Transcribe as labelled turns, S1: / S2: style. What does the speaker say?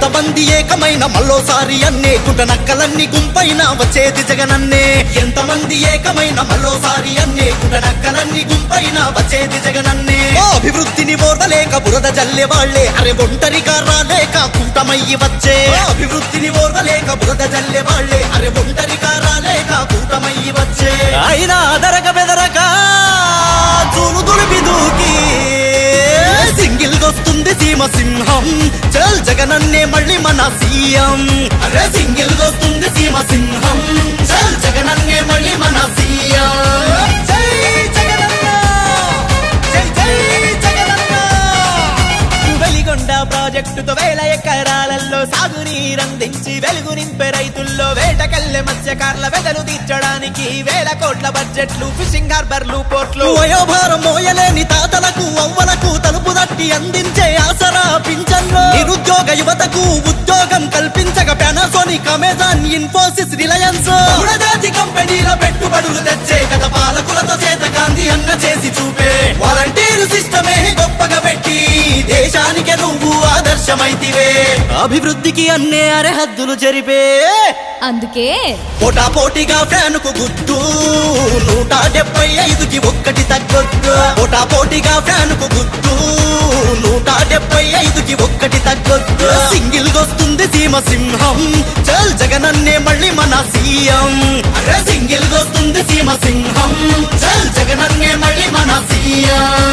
S1: ఎంతమంది ఏకమైన మళ్ళోసారి అన్నే కుటనక్కలన్నీ గుంపైన వచ్చేది జగనన్నే. ఎంతమంది ఏకమైన మళ్ళోసారి అన్నే కుటనక్కలన్నీ గుంపైన వచ్చేది జగనన్నే. అభివృద్ధిని ఓర్వలేక బురద జల్లే వాళ్లే అరే ఒంటరిగా రాలేక కూటమయ్యి వచ్చే. అభివృద్ధిని ఓర్వలేక బురద జల్లే వాళ్లే అరే ఒంటరిగా రాలేక కూటమయ్యి వచ్చే. అయినా అదరక బెదరక చూలు దులిపి దూకి సింగిల్ గొస్తుంది సీమ సింహం. చల్ జగనన్నే మళ్ళీ మన సీఎం. అరే సింగిల్ గొస్తుంది సీమ సింహం. చల్ జగనన్నే మళ్ళీ మన సీఎం. జై జగనన్న, జై జై జగనన్న.
S2: వెలిగొండ ప్రాజెక్టుతో 1000 ఎకరాలలో సాగునీరందించి వెలుగు నింపే రైతుల్లో వేటకెళ్లే మత్స్యకారుల వెదలు తీర్చడానికి 1000 కోట్ల బడ్జెట్లు ఫిషింగ్ హార్బర్లు పోర్ట్లు.
S1: వయోభారం మోయలేని తాతలకు అవ్వలకు తలుపు తట్టి అందించే ఆసరా పింఛన్లు. నిరుద్యోగ యువతకు ఉద్యోగం కల్పించక పానాసోనిక్, అమెజాన్, ఇన్ఫోసిస్, రిలయన్స్ బహుళజాతి కంపెనీల పెట్టుబడులు తెచ్చే గత పాలకులతో చేత గాంధీ అన్న చేసి చూపే. వాలంటీర్ సిస్టమే గొప్పగా పెట్టి దేశానికి నువ్వు ఆదర్శమైతివే. అభివృద్ధికి అన్నే అరహద్దులు జరిపే.
S3: అందుకే
S1: పోటాపోటీగా ఫ్యాన్కు గుర్తు 175కి 1 తగ్గొద్దు. పోటాపోటీగా ఫ్యాన్కు గుర్తు 175కి 1 తగ్గొద్దు. సింగిల్ గొస్తుంది సీమ సింహం. చల్ జగనన్నే మళ్ళీ మన సీఎం. అరే సింగిల్ గొస్తుంది సీమ సింహం. చల్ జగనన్నే మళ్ళీ మన సీఎం.